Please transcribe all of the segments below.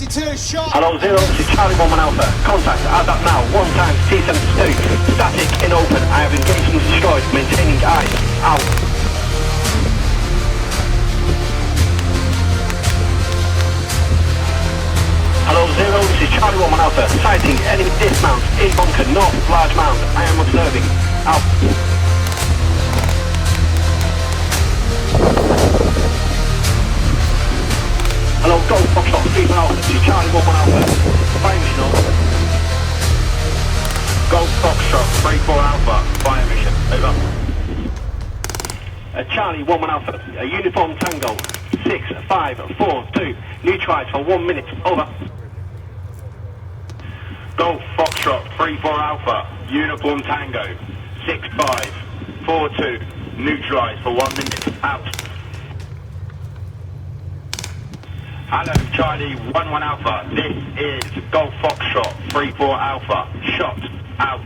T72 shot. Hello, Zero, this is Charlie 11 Alpha. Contact as at now, 1 times T72. Static in open. I have engaged and destroyed. Maintaining eyes. Out. Hello, Zero, this is Charlie 11 Alpha. Sighting enemy dismount in bunker north, large mound. I am observing. Out. Hello, Golf Foxtrot 3 Alpha, this is Charlie 11 Alpha. Fire mission on. Golf Foxtrot 3-4 Alpha, fire mission, over. Charlie 11 Alpha, a uniform tango, 6-5-4-2, neutralise for 1 minute, over. Golf Foxtrot 3-4 Alpha, uniform tango, 6-5-4-2, neutralise for 1 minute, out. Hello, Charlie 11 Alpha. This is Golf Foxtrot 3-4 Alpha. Shot out.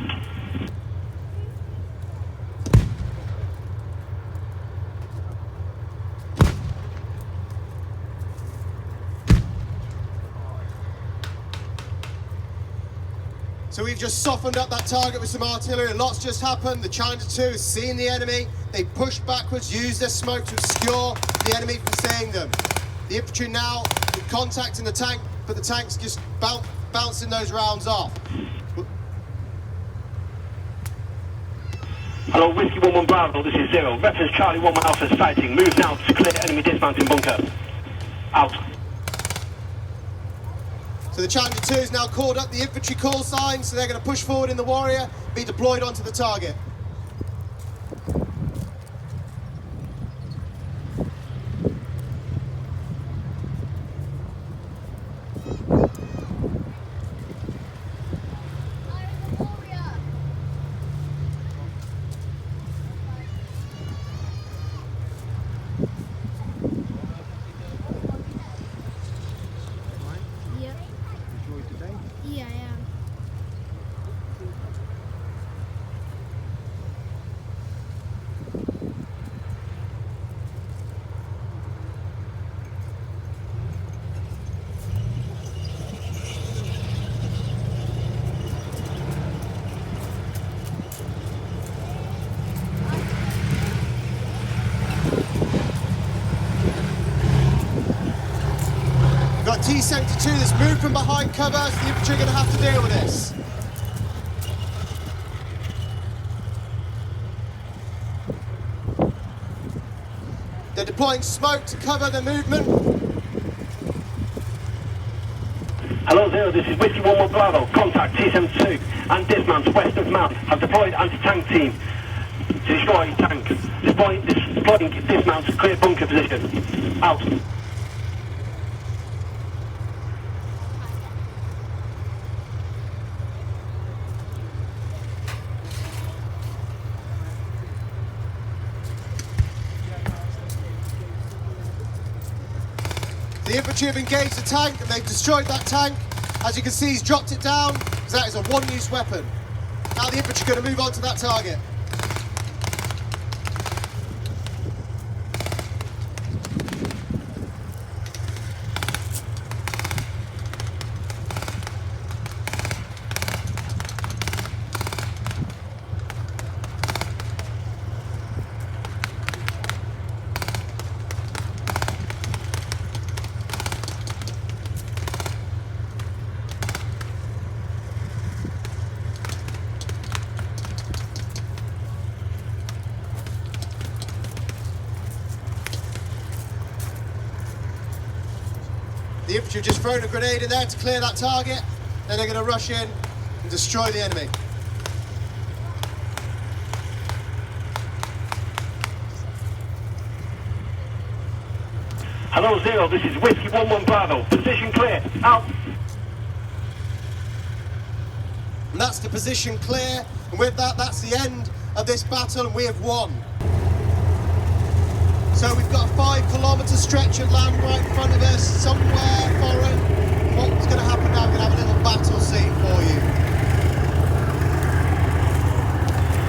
So we've just softened up that target with some artillery. A lot's just happened. The Challenger 2 has seen the enemy. They pushed backwards, used their smoke to obscure the enemy from seeing them. The infantry now in contact in the tank, but the tank's just bouncing those rounds off. Hello, Whiskey 11 Bravo, this is Zero. Reference Charlie 11 Alpha sighting. Move now to clear enemy dismounting bunker. Out. So the Challenger 2 has now called up the infantry call sign, so they're going to push forward in the Warrior, be deployed onto the target. Yeah, I am. We've got T72 that's moved from behind cover, so the infantry are going to have to deal with this. They're deploying smoke to cover their movement. Hello, Zero, this is Whiskey 11 Bravo. Contact T72 and dismount west of Mount. Have deployed anti-tank team to destroy tank. Deploying dismount to clear bunker position. Out. The infantry have engaged the tank and they've destroyed that tank. As you can see, he's dropped it down, because that is a one-use weapon. Now the infantry are going to move on to that target. The infantry have just thrown a grenade in there to clear that target. Then they're going to rush in and destroy the enemy. Hello, Zero, this is Whiskey 11 Bravo. Position clear. Out. And that's the position clear. And with that, that's the end of this battle, and we have won. So we've got a 5-kilometre stretch of land right in front of us, somewhere foreign. What's going to happen now? We're going to have a little battle scene for you.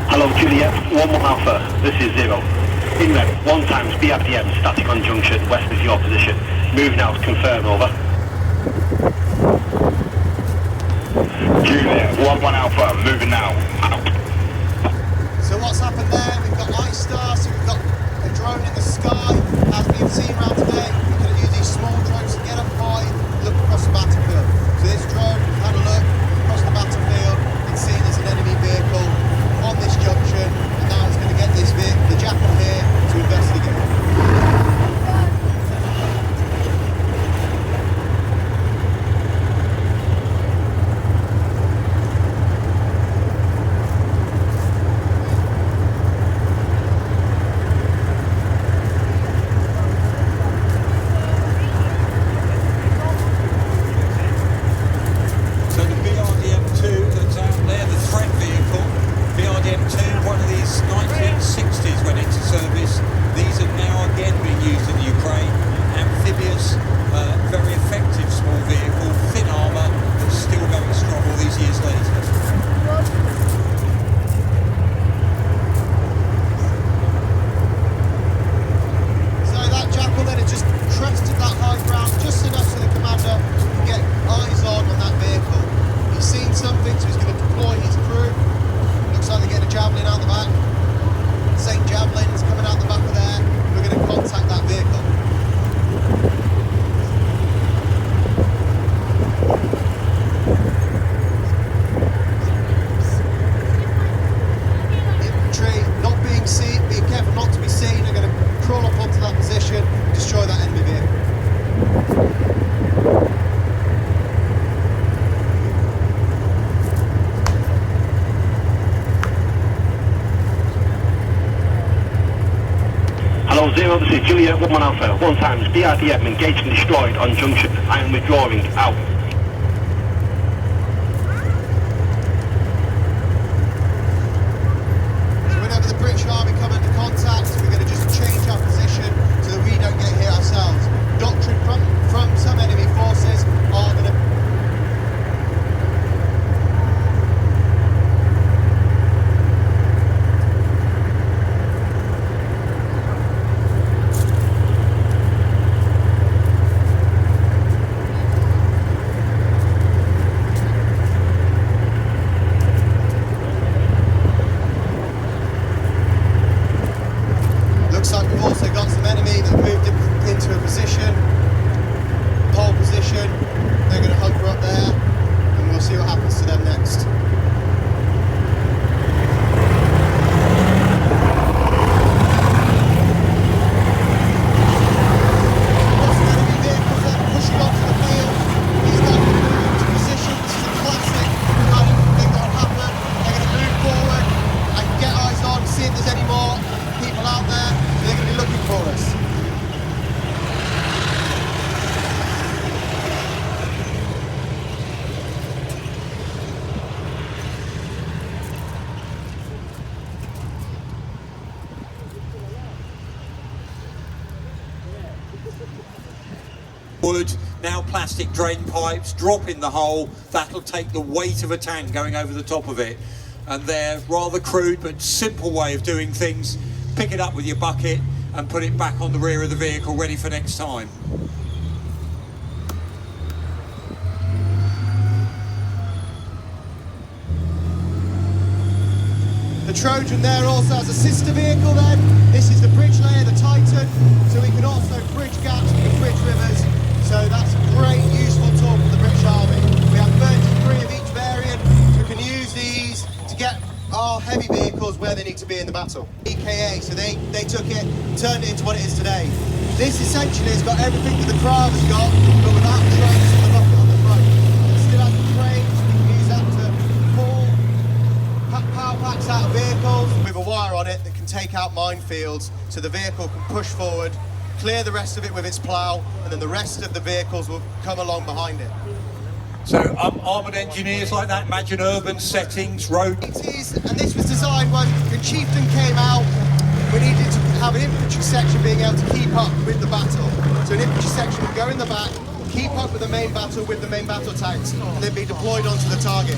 Hello, Juliet 11 Alpha, this is Zero. Inlet 1 times BRDM, static on junction, west of your position. Move now to confirm, over. Juliet, 1-1 Alpha, moving now. Out. So what's happened there? We've got Ice Star, so we've got a drone in the sky. As we've seen around today, we can use these small drones to get up high, look across the battlefield. So this drone had a look across the battlefield and seen there's an enemy vehicle on this junction, and now it's going to get this the Jackal here to investigate. So the BRDM-2 that's out there, the threat vehicle, BRDM-2, one of these 1960s went into service. These are now again being used in the Ukraine. Amphibious, very effective small vehicle, thin armour, but still going strong all these years later. So that Jackal then had just crested that high ground just enough so the commander can get eyes on that vehicle. He's seen something, so he's going to deploy his crew. Looks like they're getting a Javelin out the back. St. Javelin's coming out the back of there. We're going to contact that vehicle. Infantry not being seen, being careful not to be seen. They're going to crawl up onto that position, destroy that enemy vehicle. Hello, Zero, this is Juliet 1-1 Alpha. 1 times, BRDM engaged and destroyed on junction. I am withdrawing. Out. So whenever the British Army come into contact, we're going to just change our position so that we don't get hit ourselves. Doctrine from some enemy forces are going to... Looks like we've also got some enemy that moved into a position, pole position. They're going to hunker up there, and we'll see what happens to them next. Got some enemy vehicles that are pushing onto the field. These guys are going to move into position. This is a classic kind of thing that will happen. They're going to move forward and get eyes on, see if there's any more people out there. They're going to be looking for us. Wood, now plastic drain pipes, drop in the hole. That'll take the weight of a tank going over the top of it. And they're rather crude but simple way of doing things. Pick it up with your bucket and put it back on the rear of the vehicle ready for next time. The Trojan there also has a sister vehicle then. This is the bridge layer, the Titan, so we can also bridge gaps, we can bridge rivers. So that's a great, useful tool for the British Army. We have 33 of each variant, so we can use these to get our heavy vehicles where they need to be in the battle. EKA, so they took it, turned it into what it is today. This essentially has got everything that the Krav has got, but without the trains and the bucket on the front. It still has the trains, we can use that to pull power packs out of vehicles with a wire on it that can take out minefields, so the vehicle can push forward, clear the rest of it with its plough, and then the rest of the vehicles will come along behind it. So armoured engineers like that, imagine urban settings, road. And this was designed when Chieftain came out, we needed to have an infantry section being able to keep up with the battle. So an infantry section would go in the back, keep up with the main battle tanks, and then be deployed onto the target.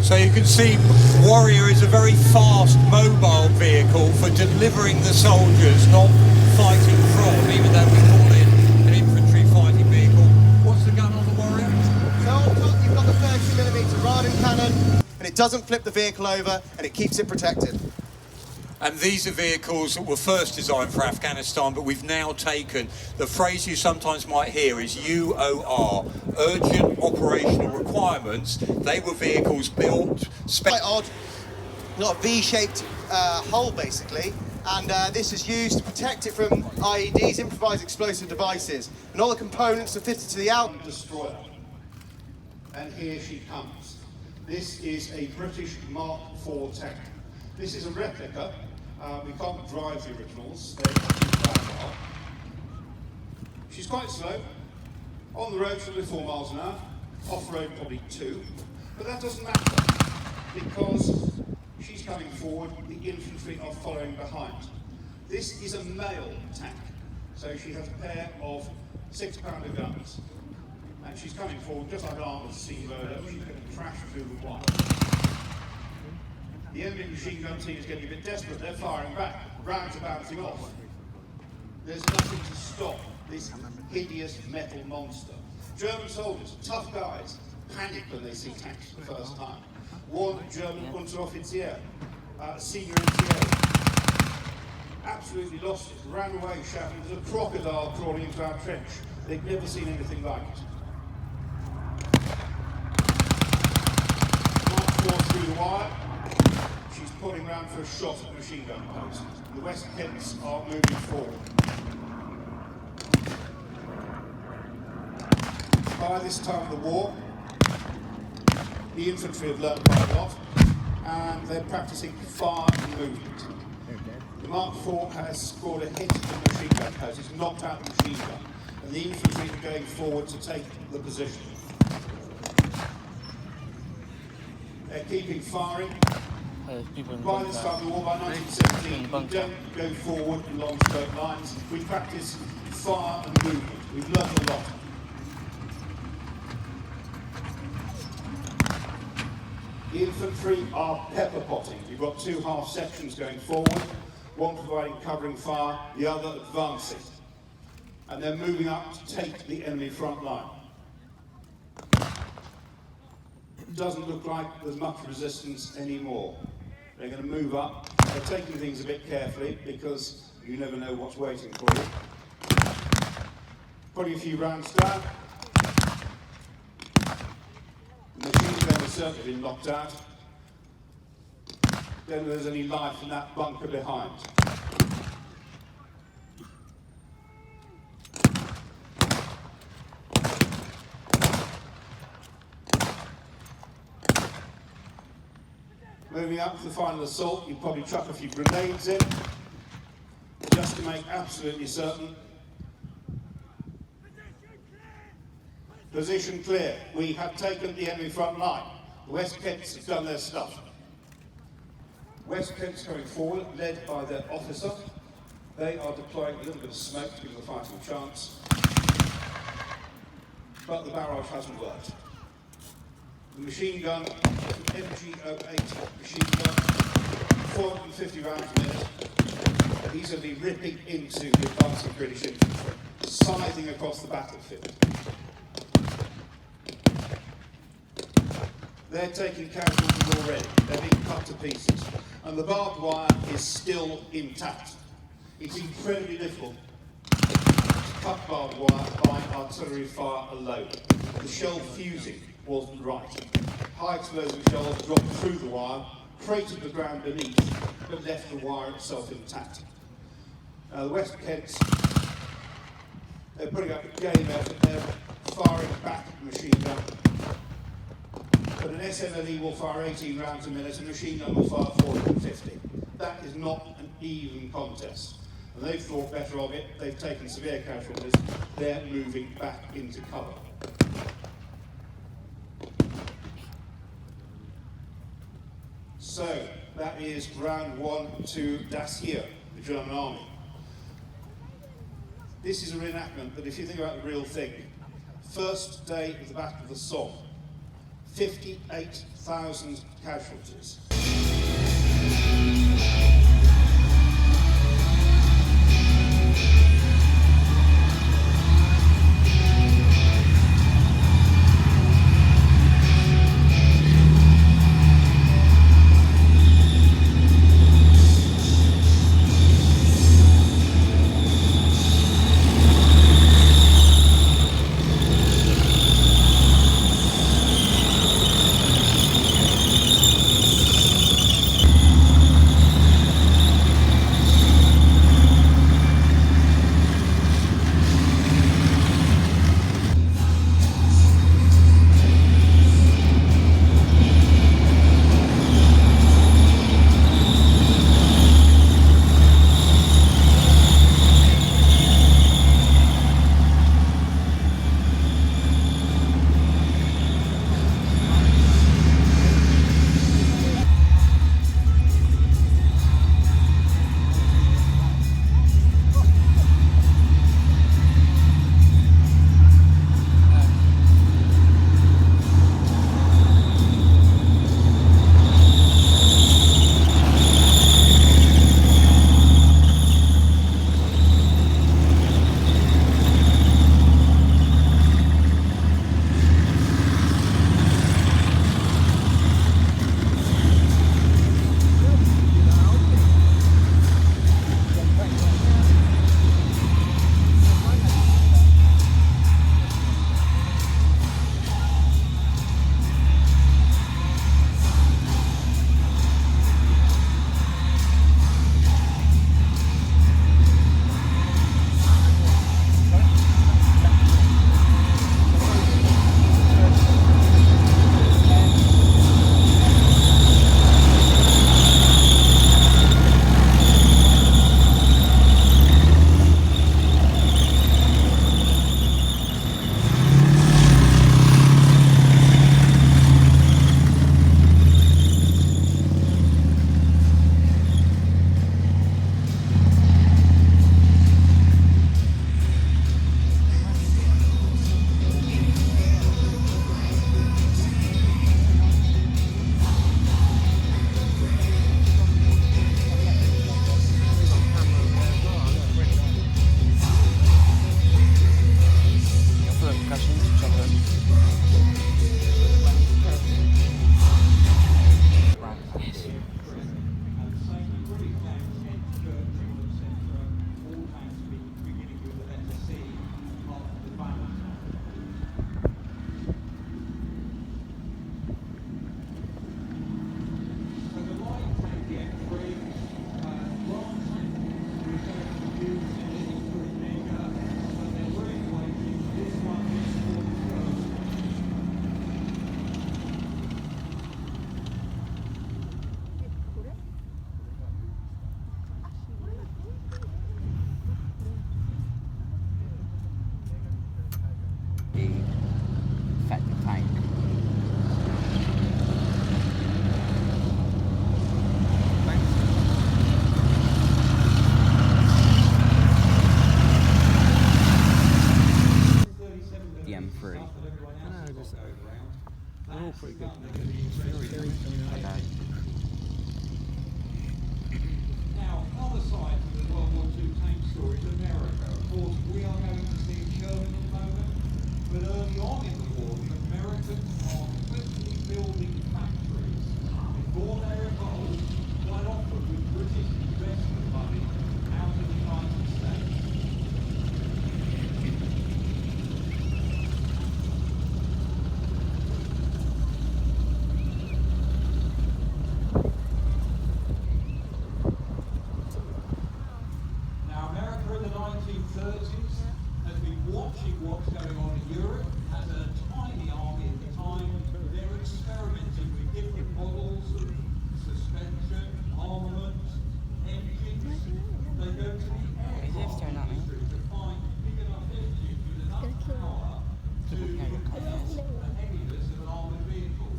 So you can see Warrior is a very fast mobile vehicle for delivering the soldiers, not fighting from, even though we call it an infantry fighting vehicle. What's the gun on the Warrior? So on top you've got the 30mm Radin cannon, and it doesn't flip the vehicle over, and it keeps it protected. And these are vehicles that were first designed for Afghanistan, but we've now taken, the phrase you sometimes might hear is UOR, Urgent Operational Requirements. They were vehicles built... Quite odd, not a V-shaped hull basically, and this is used to protect it from IEDs, improvised explosive devices, and all the components are fitted to the out. Destroyer. And here she comes. This is a British Mark IV tank. This is a replica. We can't drive the originals. They're too fragile. She's quite slow. On the road, probably 4 miles an hour. Off-road, probably 2. But that doesn't matter, because she's coming forward, the infantry are following behind. This is a male tank, so she has a pair of 6-pounder guns. And she's coming forward, just like an armoured sea loader. She's going to crash through the wire. The enemy machine gun team is getting a bit desperate. They're firing back. Rounds are bouncing off. There's nothing to stop this hideous metal monster. German soldiers, tough guys, panic when they see tanks for the first time. One German Unteroffizier, senior NCO, absolutely lost it, ran away shouting, "There's a crocodile crawling into our trench." They'd never seen anything like it. Mark IV through the wire. She's pulling round for a shot at the machine gun post. The West Kents are moving forward. By this time of the war, the infantry have learned quite a lot, and they're practicing fire and movement. The Mark IV has scored a hit at the machine gun post. It's knocked out the machine gun, and the infantry are going forward to take the position. They're keeping firing. By this time of the war, by 1917, we don't go forward in long straight lines. We practice fire and movement. We've learned a lot. The infantry are pepper potting. You've got 2 half sections going forward, one providing covering fire, the other advancing. And they're moving up to take the enemy front line. It doesn't look like there's much resistance anymore. They're going to move up. They're taking things a bit carefully because you never know what's waiting for you. Putting a few rounds down. The machine gun has certainly been knocked out. Then there's any life in that bunker behind. Moving up to the final assault, you probably chuck a few grenades in, just to make absolutely certain. Position clear. We have taken the enemy front line. The West Kents have done their stuff. West Kents coming forward, led by their officer. They are deploying a little bit of smoke to give them a fighting chance. But the barrage hasn't worked. The machine gun, MG08 machine gun, 450 rounds a minute. These will be ripping into the advancing British infantry, scything across the battlefield. They're taking casualties already. They're being cut to pieces. And the barbed wire is still intact. It's incredibly difficult to cut barbed wire by artillery fire alone. The shell fusing wasn't right. High explosive shells dropped through the wire, cratered the ground beneath, but left the wire itself intact. The West Kents, they're putting up a game effort. They're firing back at the machine gun. But an SMLE will fire 18 rounds a minute, and a machine gun will fire 450. That is not an even contest. And they've thought better of it. They've taken severe casualties. They're moving back into cover. So, that is round 1 to Das Heer, the German army. This is a reenactment, but if you think about the real thing, first day of the Battle of the Somme, 58,000 casualties. Now, other side of the World War II tank story is America. Of course, we are going to see Germany at the moment, but early on in the war, the Americans are quickly building factories before they're involved, quite often with British investment money out of the United States. Now, America in the 1930s has been watching what's going on in Europe, has a tiny army at the time. They're experimenting with different models of suspension, armament, engines. They go to the aircraft industry to find big enough engines with enough power to propel the heaviness of an armored vehicle.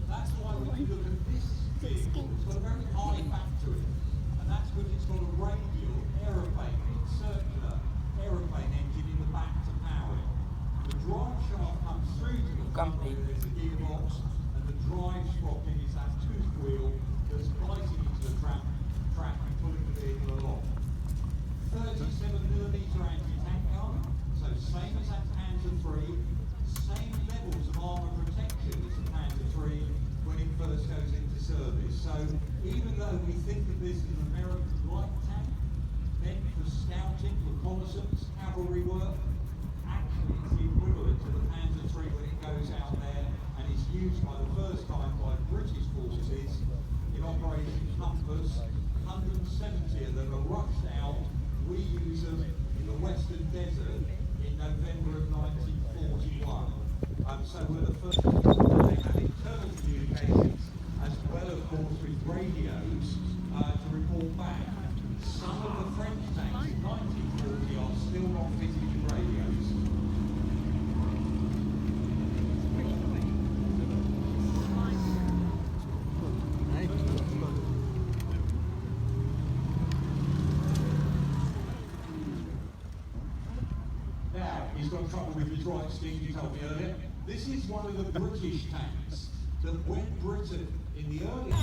That's why when you look at this vehicle, it's got a very high factor in it. And that's because it's got a radial aeroplane, circular aeroplane engine in the back to power it. The drive shaft comes through to the campi. There's a gearbox, and the drive sprocket is that tooth wheel that's biting into the track and pulling the vehicle along. 37mm anti-tank gun, so same as that Panzer III, same levels of armour protection as the Panzer III when it first goes into service. So even though we think of this as an American light tank, meant for scouting, reconnaissance, cavalry work, actually it's the equivalent to the Panzer III when it goes out there and is used by the first time by British forces in Operation Compass. 170 of them are rushed out. We use them in the Western Desert in November of 1941. So we're the first. They have internal communications as well, of course, with radios to report back. Some of the French tanks in 1940 are still not fitted with radios. Now, he's got trouble with his right stick, you told me earlier. This is one of the British tanks that when Britain in the early days.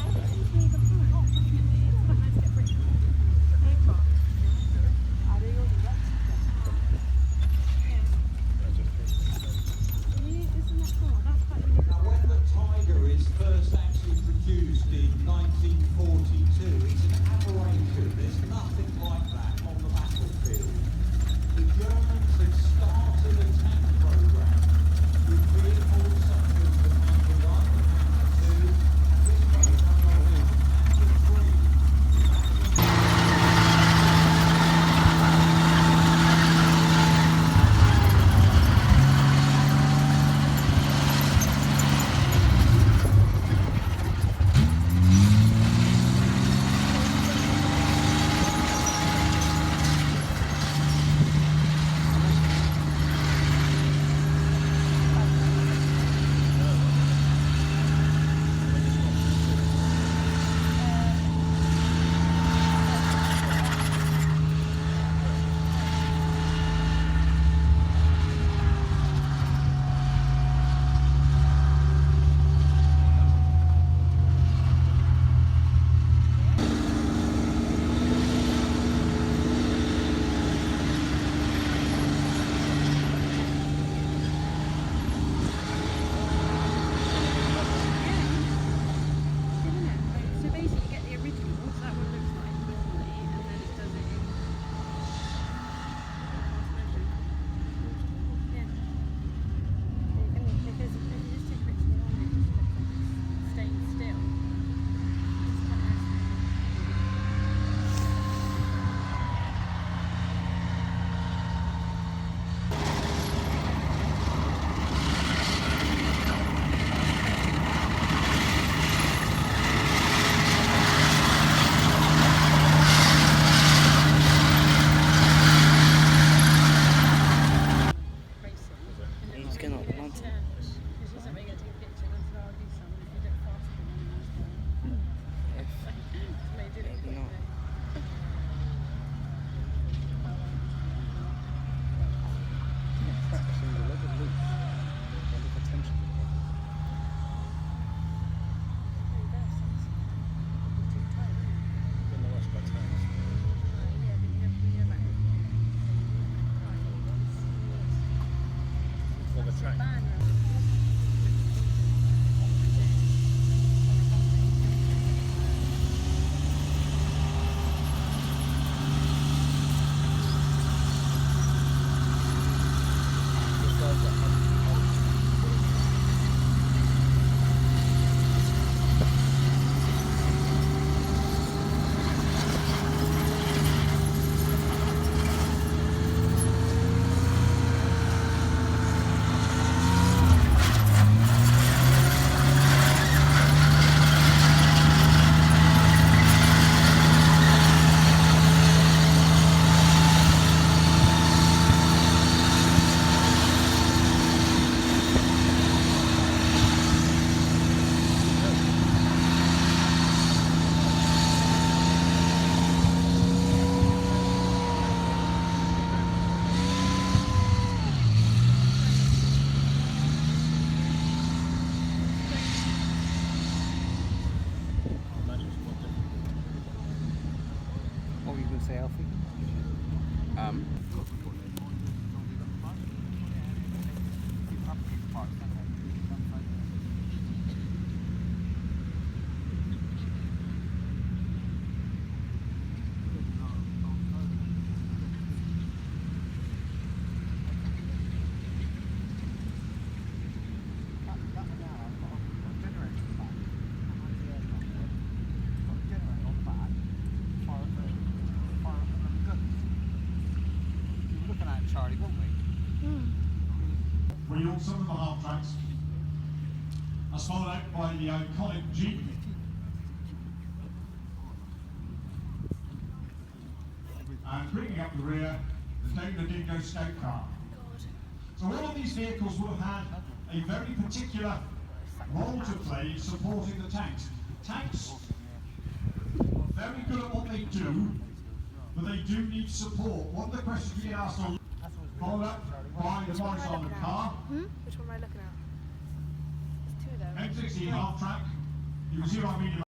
Now, when the Tiger is first actually produced in 1942, it's an aberration. There's nothing like that on the battlefield. The Germans had started a tank program with vehicles such as the Panzer I, the Panzer II, and this one is coming on the Panzer III. So basically you get the original, so that one looks like normally, and then it does it in fast motion. Yeah. Because if you just take a picture of it, it just looks like it's staying still. It's quite nice. He's going up the mountain. Yeah, because she's not going to take a picture and I said, I'll do some. If you do it faster than anyone else will. Maybe Maybe not. stay healthy. Charlie, won't we? We all some of the half tracks are followed out by the iconic Jeep. And bringing up the rear, the Daytona Dingo Scout car. So all of these vehicles will have had a very particular role to play supporting the tanks. Tanks are very good at what they do, but they do need support. One of the questions we get asked on followed up by the voice on the car. Which one am I looking at? There's two there. M60 half track. You can see what I mean.